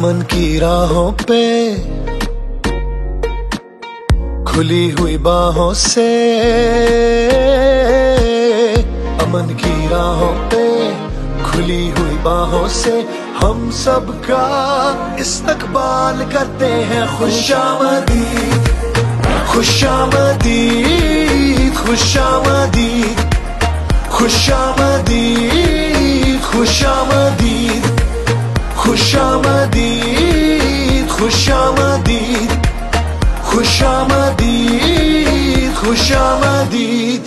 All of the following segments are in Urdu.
امن کی راہوں پہ کھلی ہوئی باہوں سے، امن کی راہوں پہ کھلی ہوئی باہوں سے ہم سب کا استقبال کرتے ہیں۔ خوش آمدید، خوش آمدید، خوش آمدید، خوش آمدید، خوش آمدید، خوش آمدید، خوش آمدید، خوش آمدید، خوش آمدید۔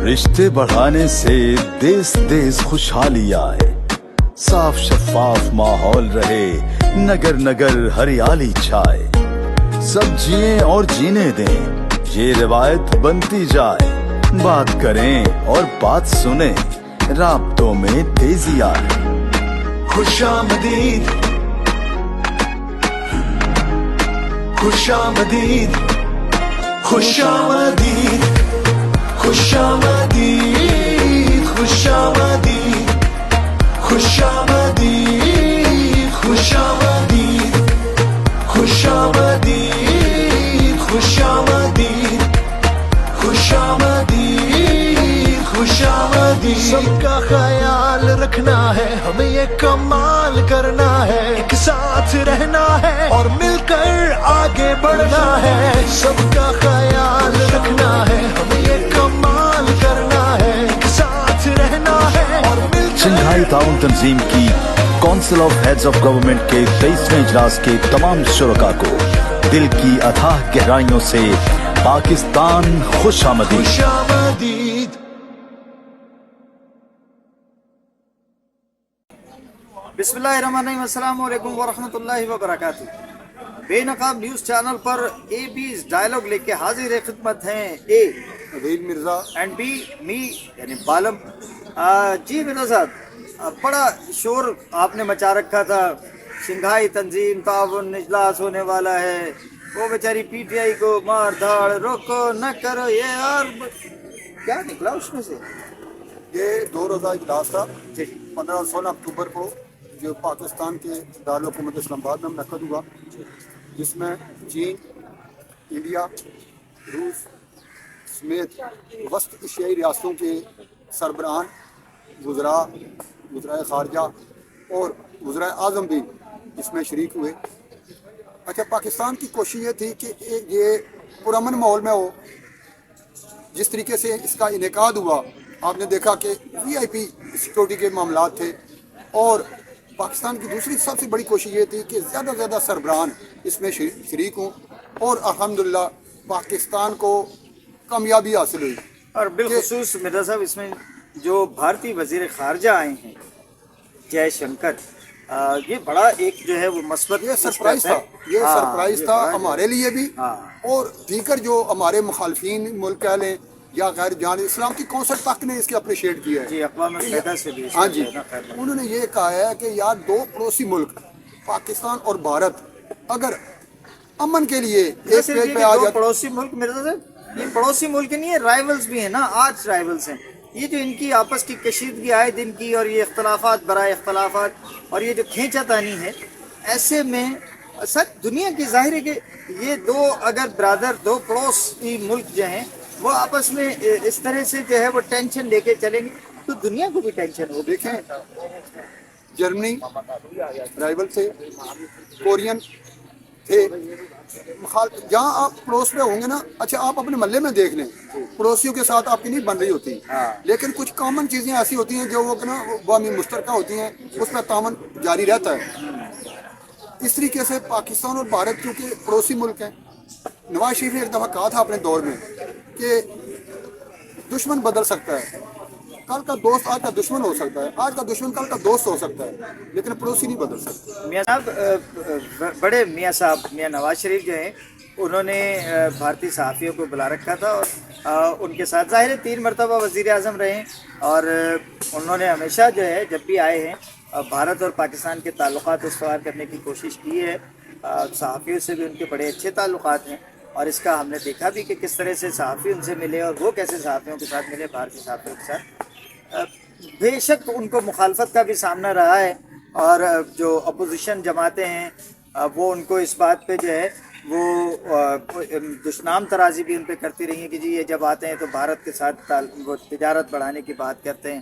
رشتے بڑھانے سے دیس دیس خوشحالی آئے، صاف شفاف ماحول رہے، نگر نگر ہریالی چھائے، سب جئیں اور جینے دیں، یہ روایت بنتی جائے، بات کریں اور بات سنیں، رابطوں میں تیزی آئے۔ خوش آمدید، خوش آمدید، خوش آمدید، خوش آمدید، خوش آمدید، خوش آمدید، خوش آمدید، خوش آمدید، خوش آمدید، خوش آمدید، خوش آمدید۔ سب کا خیال رکھنا ہے، ہمیں یہ کمال کرنا ہے، ایک ساتھ رہنا ہے اور مل کر آگے بڑھنا ہے۔ سب کا خیال رکھنا ہے، ہمیں یہ کمال کرنا ہے، ایک ساتھ رہنا ہے اور مل کر۔ شنگھائی تعاون تنظیم کی council of heads of government کے 23ویں اجلاس کے تمام شرکاء کو دل کی اتھاہ گہرائیوں سے پاکستان خوش آمدید۔ خوش آمدید۔ بسم اللہ الرحمن الرحیم، السلام علیکم ورحمۃ اللہ وبرکاتہ۔ بے نقاب نیوز چینل پر اے بیز ڈائلاگ لے کے حاضر خدمت ہیں اے عبید مرزا اینڈ بی می یعنی بالم۔ جی مرزا صاحب، بڑا شور آپ نے مچا رکھا تھا، شنگھائی تنظیم تعاون اجلاس ہونے والا ہے، وہ بیچاری پی ٹی آئی کو مار دھاڑ، روکو نہ کرو یہ، اور کیا نکلا اس میں سے؟ یہ 2 روزہ اجلاس تھا، جی 15-16 اکتوبر کو جو پاکستان کے دارالحکومت اسلام آباد میں منعقد ہوا، جس میں چین، انڈیا، روس سمیت وسط ایشیائی ریاستوں کے سربراہان، وزرائے خارجہ اور وزرائے اعظم بھی اس میں شریک ہوئے۔ اچھا، پاکستان کی کوشش یہ تھی کہ یہ پرامن ماحول میں ہو۔ جس طریقے سے اس کا انعقاد ہوا، آپ نے دیکھا کہ وی آئی پی سیکورٹی کے معاملات تھے، اور پاکستان کی دوسری سب سے بڑی کوشش یہ تھی کہ زیادہ سے زیادہ سربراہان اس میں شریک ہوں، اور الحمدللہ پاکستان کو کامیابی حاصل ہوئی۔ اور بالخصوص مرزا صاحب، اس میں جو بھارتی وزیر خارجہ آئے ہیں جے شنکر، یہ بڑا ایک جو ہے وہ مثبت یہ سرپرائز تھا، یہ سرپرائز تھا ہمارے لیے بھی، اور دیگر جو ہمارے مخالفین ملک کہہ لیں یا غیر جان اسلام کی کونسل تک نے اس کے اپریشیٹ کیا ہے۔ جی اقوام متحدہ سے بھی، ہاں جی، انہوں نے یہ کہا ہے کہ یار 2 پڑوسی ملک پاکستان اور بھارت اگر امن کے لیے ایک پیج پہ آ جاتے۔ پڑوسی ملک مرزا صاحب، یہ پڑوسی ملک نہیں ہے، رائیولز بھی ہیں نا، آج رائیولز ہیں۔ یہ جو ان کی آپس کی کشیدگی آئے دن کی، اور یہ اختلافات برائے اختلافات، اور یہ جو کھینچا تانی ہے، ایسے میں سچ دنیا کی ظاہر ہے کہ یہ 2 اگر برادر، 2 پڑوسی ملک جو ہیں وہ آپس میں اس طرح سے جو ہے وہ ٹینشن لے کے چلیں گے تو دنیا کو بھی ٹینشن ہو۔ دیکھیں، جرمنی رائیول تھے، کورین تھے، جہاں آپ پڑوس میں ہوں گے نا، اچھا آپ اپنے محلے میں دیکھ لیں، پڑوسیوں کے ساتھ آپ کی نہیں بن رہی ہوتی، لیکن کچھ کامن چیزیں ایسی ہوتی ہیں جو وہ نا باہمی مشترکہ ہوتی ہیں، اس میں تعاون جاری رہتا ہے۔ اس طریقے سے پاکستان اور بھارت کیونکہ پڑوسی ملک ہیں، نواز شریف نے ایک دفعہ کہا تھا اپنے دور میں کہ دشمن بدل سکتا ہے، کل کا دوست آج کا دشمن ہو سکتا ہے، آج کا دشمن کل کا دوست ہو سکتا ہے، لیکن پڑوسی نہیں بدل سکتا۔ میاں صاحب، بڑے میاں صاحب میاں نواز شریف جو ہیں، انہوں نے بھارتی صحافیوں کو بلا رکھا تھا، اور ان کے ساتھ ظاہر 3 مرتبہ وزیر اعظم رہے ہیں، اور انہوں نے ہمیشہ جو ہے جب بھی آئے ہیں بھارت اور پاکستان کے تعلقات استوار کرنے کی کوشش کی ہے۔ صحافیوں سے بھی ان کے بڑے اچھے تعلقات ہیں، اور اس کا ہم نے دیکھا بھی کہ کس طرح سے صحافی ان سے ملے اور وہ کیسے صحافیوں کے ساتھ ملے، باہر کے صحافیوں کے ساتھ۔ بے شک ان کو مخالفت کا بھی سامنا رہا ہے، اور جو اپوزیشن جماعتیں ہیں وہ ان کو اس بات پہ جو ہے وہ دشنام ترازی بھی ان پہ کرتی رہی ہیں کہ جی یہ جب آتے ہیں تو بھارت کے ساتھ وہ تجارت بڑھانے کی بات کرتے ہیں۔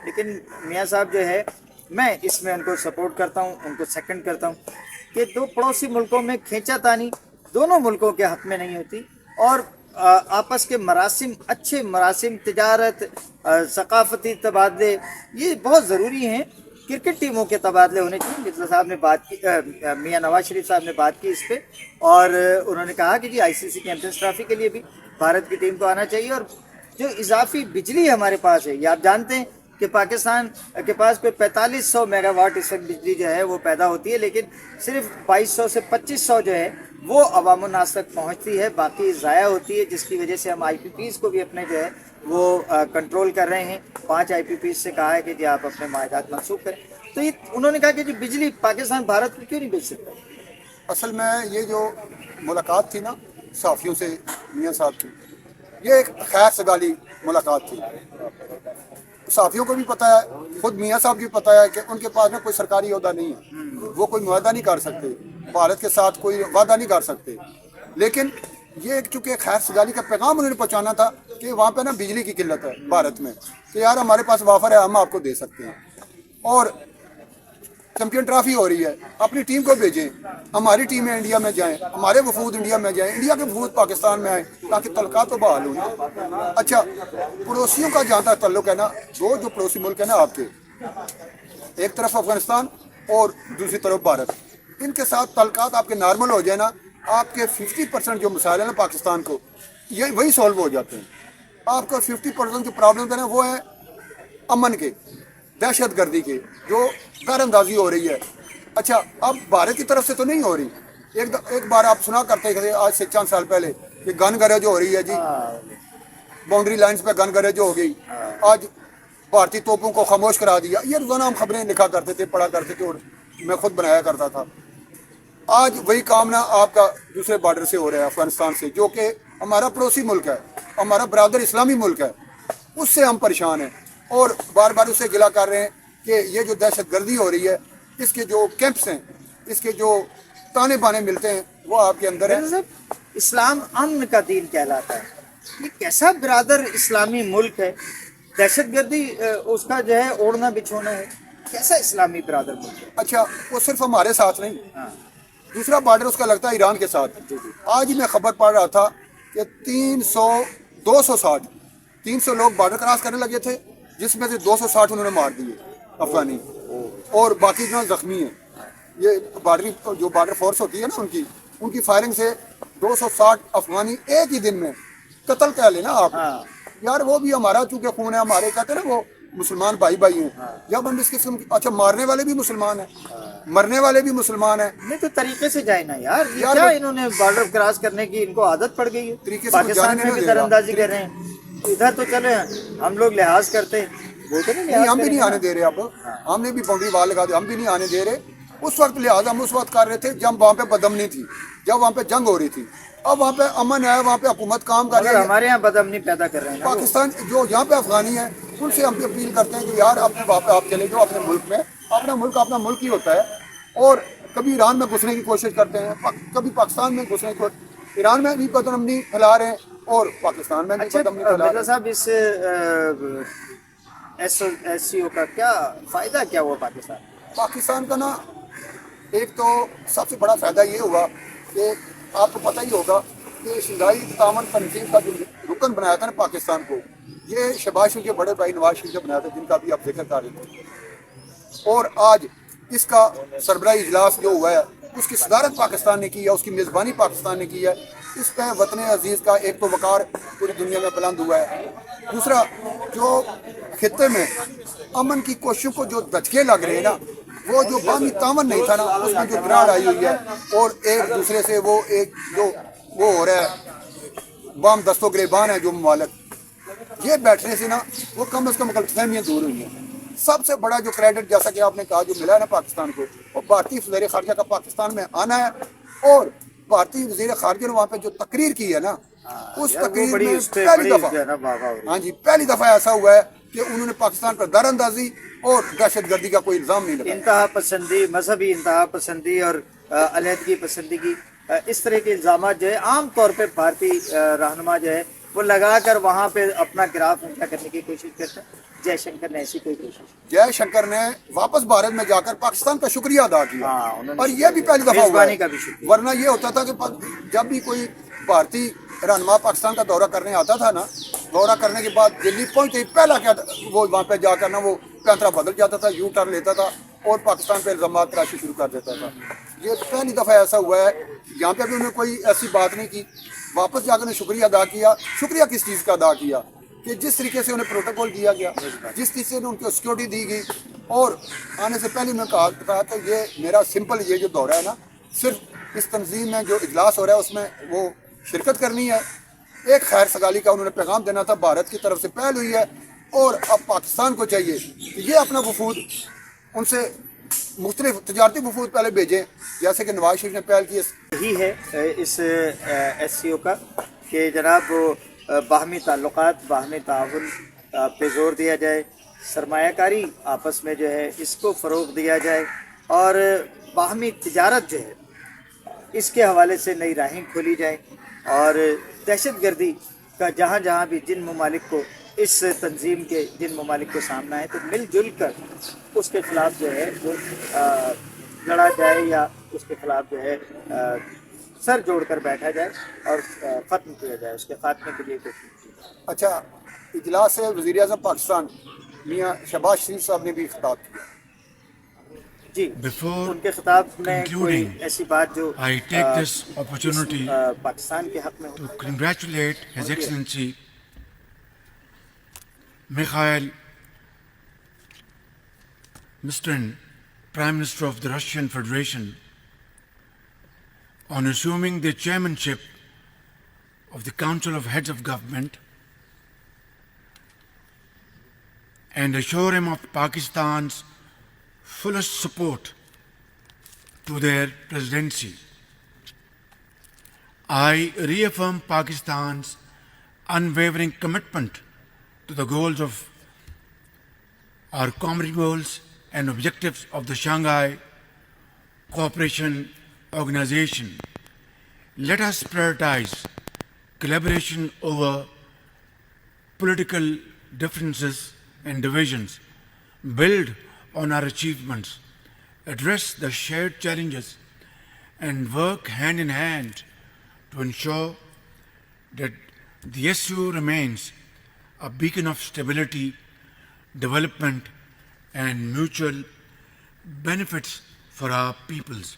لیکن میاں صاحب جو ہے، میں اس میں ان کو سپورٹ کرتا ہوں، ان کو سیکنڈ کرتا ہوں کہ دو پڑوسی ملکوں میں کھینچا تانی دونوں ملکوں کے حق میں نہیں ہوتی، اور آپس کے مراسم، اچھے مراسم، تجارت، ثقافتی تبادلے یہ بہت ضروری ہیں۔ کرکٹ ٹیموں کے تبادلے ہونے چاہیے۔ مرزا صاحب نے بات کی، میاں نواز شریف صاحب نے بات کی اس پہ، اور انہوں نے کہا کہ جی آئی سی سی چیمپئنز ٹرافی کے لیے بھی بھارت کی ٹیم کو آنا چاہیے۔ اور جو اضافی بجلی ہمارے پاس ہے، یہ آپ جانتے ہیں کہ پاکستان کے پاس کوئی 4500 میگا واٹ اس وقت بجلی جو ہے وہ پیدا ہوتی ہے، لیکن صرف 2200 سے 2500 جو ہے وہ عوام الناس تک پہنچتی ہے، باقی ضائع ہوتی ہے، جس کی وجہ سے ہم آئی پی پیز کو بھی اپنے جو ہے وہ کنٹرول کر رہے ہیں۔ 5 آئی پی پیز سے کہا ہے کہ جی آپ اپنے معاہدات منسوخ کریں، تو یہ انہوں نے کہا کہ جی بجلی پاکستان بھارت کو کیوں نہیں بیچ سکتا؟ اصل میں یہ جو ملاقات تھی نا صحافیوں سے میاں صاحب کی، یہ ایک خیر سگالی ملاقات تھی۔ صحافیوں کو بھی پتہ ہے، خود میاں صاحب کو بھی پتہ ہے کہ ان کے پاس میں کوئی سرکاری عہدہ نہیں ہے، وہ کوئی معاہدہ نہیں کر سکتے، بھارت کے ساتھ کوئی وعدہ نہیں کر سکتے، لیکن یہ چونکہ خیر سگالی کا پیغام انہوں نے پہنچانا تھا کہ وہاں پہ نا بجلی کی قلت ہے بھارت میں، کہ یار ہمارے پاس وافر ہے، ہم آپ کو دے سکتے ہیں، اور چیمپئن ٹرافی ہو رہی ہے، اپنی ٹیم کو بھیجیں، ہماری ٹیمیں انڈیا میں جائیں، ہمارے وفود انڈیا میں جائیں، انڈیا کے وفود پاکستان میں آئیں، تاکہ تعلقات تو بحال ہوں۔ اچھا، پڑوسیوں کا جہاں تک تعلق ہے نا، دو جو پڑوسی ملک ہیں نا آپ کے، ایک طرف افغانستان اور دوسری طرف بھارت، ان کے ساتھ تعلقات آپ کے نارمل ہو جائے نا، آپ کے 50% جو مسائل ہیں نا پاکستان کو، یہ وہی سالو ہو جاتے ہیں۔ آپ کو 50% جو پرابلم ہے نا وہ ہیں امن کے، دہشت گردی کے، جو غیر اندازی ہو رہی ہے۔ اچھا، اب بھارت کی طرف سے تو نہیں ہو رہی، ایک بار آپ سنا کرتے تھے آج سے چند سال پہلے کہ گن گریج ہو رہی ہے جی، باؤنڈری لائنز پہ گن گریج ہو گئی، آج بھارتی توپوں کو خاموش کرا دیا۔ یہ روزانہ ہم خبریں لکھا کرتے تھے، پڑھا کرتے تھے، اور میں خود بنایا کرتا تھا۔ آج وہی کام نا آپ کا دوسرے بارڈر سے ہو رہا ہے، افغانستان سے، جو کہ ہمارا پڑوسی ملک ہے، ہمارا برادر اسلامی ملک ہے، اس سے ہم پریشان ہیں، اور بار بار اس سے گلا کر رہے ہیں کہ یہ جو دہشت گردی ہو رہی ہے، اس کے جو کیمپس ہیں، اس کے جو تانے بانے ملتے ہیں، وہ آپ کے اندر ہے۔ اسلام امن کا دین کہلاتا ہے، یہ کیسا برادر اسلامی ملک ہے؟ دہشت گردی اس کا جو ہے اوڑھنا بچھونا ہے، کیسا اسلامی برادر ملک ہے؟ اچھا، وہ صرف ہمارے ساتھ نہیں، دوسرا بارڈر اس کا لگتا ہے ایران کے ساتھ۔ آج ہی میں خبر پڑھ رہا تھا کہ 360 لوگ بارڈر کراس کرنے لگے تھے، جس میں سے 260 انہوں نے مار دیے افغانی، اور باقی جو زخمی ہیں۔ یہ جو بارڈر فورس ہوتی ہے نا، ان کی فائرنگ سے 260 افغانی ایک ہی دن میں قتل کر لینا آپ۔ یار وہ بھی ہمارا چونکہ خون ہے، ہمارے کہتے ہیں نا وہ مسلمان بھائی ہیں، جب ہم اس قسم کی، اچھا مارنے والے بھی مسلمان ہیں، مرنے والے بھی مسلمان ہیں، نہیں تو طریقے سے جائے نا یار، یہ کیا انہوں نے بارڈر کراس کرنے کی ان کو عادت پڑ گئی ہے؟ طریقے سے پاکستان میں بھی در اندازی کر رہے ہیں، ادھر تو چلے ہم لوگ لحاظ کرتے ہیں، وہ تو نہیں، ہم بھی نہیں آنے دے رہے، اب ہم نے بھی باؤنڈری وال لگا دی، ہم بھی نہیں آنے دے رہے۔ اس وقت لحاظ ہم اس وقت کر رہے تھے جب وہاں پہ بدامنی تھی، جب وہاں پہ جنگ ہو رہ تھی۔ اب وہاں پہ امن ہے، وہاں پہ حکومت کام کر رہی ہے، ہمارے یہاں بدامنی پیدا کر رہے ہیں پاکستان جو یہاں پہ افغانی ہیں، ان سے ہم اپیل کرتے ہیں کہ یار اپنے وہاں پہ آپ چلے جاؤ اپنے ملک میں، اپنا ملک ہی ہوتا ہے۔ اور کبھی ایران میں گھسنے کی کوشش کرتے ہیں، کبھی پاکستان میں گھسنے کی کوشش، ایران میں بھی بدامنی پھیلا رہے ہیں اور پاکستان میں بھی بدامنی پھیلا رہے ہیں۔ صاحب اس ایس سی او کا کیا فائدہ کیا ہوا پاکستان کا نا، ایک تو سب سے بڑا فائدہ یہ ہوا کہ آپ کو پتہ ہی ہوگا کہ شنگھائی تعاون تنظیم کا جو رکن بنایا تھا نا پاکستان کو، یہ شہباز شریف کے بڑے بھائی نواز شریف نے بنایا تھا، جن کا بھی آپ ذکر کر رہے تھے، اور آج اس کا سربراہی اجلاس جو ہوا ہے، اس کی صدارت پاکستان نے کی ہے، اس کی میزبانی پاکستان نے کی ہے۔ اس پہ وطن عزیز کا ایک تو وقار پوری دنیا میں بلند ہوا ہے، دوسرا جو خطے میں امن کی کوششوں کو جو دھچکے لگ رہے ہیں نا، وہ جو باہمی تعاون نہیں تھا نا، اس میں جو گراڑ آئی ہوئی ہے، اور ایک دوسرے سے وہ ہو رہا ہے، بام دست و گریبان ہے جو ممالک، یہ بیٹھنے سے نا وہ کم از کم غلط فہمیاں دور ہوئی ہیں۔ سب سے بڑا جو کریڈٹ جیسا کہ آپ نے کہا جو ملا ہے نا پاکستان کو، وہ بھارتی وزیر خارجہ کا پاکستان میں آنا ہے، اور بھارتی وزیر خارجہ نے وہاں پہ جو تقریر کی ہے نا اس یار وہ تقریر بڑی میں اس پہ پہلی بڑی دفعہ جو ہے نا واہ ہو رہی ہے۔ ہاں جی پہلی دفعہ ایسا ہوا ہے کہ انہوں نے پاکستان پر در اندازی اور دہشت گردی کا کوئی الزام نہیں لگایا. انتہا پسندی، مذہبی انتہا پسندی اور علیحدگی پسندگی، اس طرح کے الزامات جو ہے عام طور پہ بھارتی رہنما جو ہے وہ لگا کر وہاں پہ اپنا گراف اونچا کرنے کی کوشش کرتے ہیں۔ جے شنکر نے ایسی کوئی کوشش نہیں۔ جے شنکر نے واپس بھارت میں جا کر پاکستان کا شکریہ ادا کیا ہاں، انہوں نے اور یہ بھی پہلی دفعہ ہوا میزبانی ہے. کا بھی شکریہ۔ ورنہ یہ ہوتا تھا کہ جب بھی کوئی بھارتی رہنما پاکستان کا دورہ کرنے آتا تھا نا، دورہ کرنے کے بعد دلی پہنچتے ہی پہلا کیا وہ وہاں پہ جا کر نا وہ پینترا بدل جاتا تھا، یو ٹرن لیتا تھا اور پاکستان پہ الزامات تراشی شروع کر دیتا تھا. یہ پہلی دفعہ ایسا ہوا ہے، یہاں پہ بھی انہوں نے کوئی ایسی بات نہیں کی. واپس جا کر نے شکریہ ادا کیا. شکریہ کس چیز کا ادا کیا کہ جس طریقے سے انہیں پروٹوکول دیا گیا، جس طریقے سے ان کو سیکورٹی دی گئی، اور آنے سے پہلے انہوں نے کہا کہ یہ میرا سمپل یہ جو دورہ ہے نا صرف اس تنظیم میں جو اجلاس ہو رہا ہے اس میں وہ شرکت کرنی ہے. ایک خیر سگالی کا انہوں نے پیغام دینا تھا. بھارت کی طرف سے پہل ہوئی ہے اور اب پاکستان کو چاہیے کہ یہ اپنا وفود ان سے مختلف تجارتی وفود پہلے بھیجیں جیسے کہ نواز شریف نے پہل کی. یہی ہے اس ایس سی او کا کہ جناب وہ باہمی تعلقات، باہمی تعاون پہ زور دیا جائے، سرمایہ کاری آپس میں جو ہے اس کو فروغ دیا جائے، اور باہمی تجارت جو ہے اس کے حوالے سے نئی راہیں کھولی جائیں، اور دہشت گردی کا جہاں جہاں بھی جن ممالک کو اس تنظیم کے جن ممالک کو سامنا ہے تو مل جل کر اس کے خلاف جو ہے وہ لڑا جائے، یا اس کے خلاف جو ہے سر جوڑ کر بیٹھا جائے اور ختم کیا جائے، اس کے خاتمے کے لیے کوشش کی جائے۔ اچھا، اجلاس سے وزیر اعظم پاکستان میاں شہباز شریف صاحب نے بھی خطاب کیا. جی، Before ان کے خطاب میں کوئی concluding, ایسی بات جو I take this opportunity Pakistan کے حق میں ہو۔ to congratulate His Excellency Mikhail Mishustin, Prime Minister of the Russian Federation, on assuming the chairmanship of the Council of Heads of Government, and assure him of Pakistan's fullest support to their presidency. I reaffirm Pakistan's unwavering commitment to the goals of our common goals and objectives of the Shanghai Cooperation Organization. Let us prioritize collaboration over political differences and divisions, build on our achievements, address the shared challenges, and work hand in hand to ensure that the SU remains a beacon of stability, development, and mutual benefits for our peoples.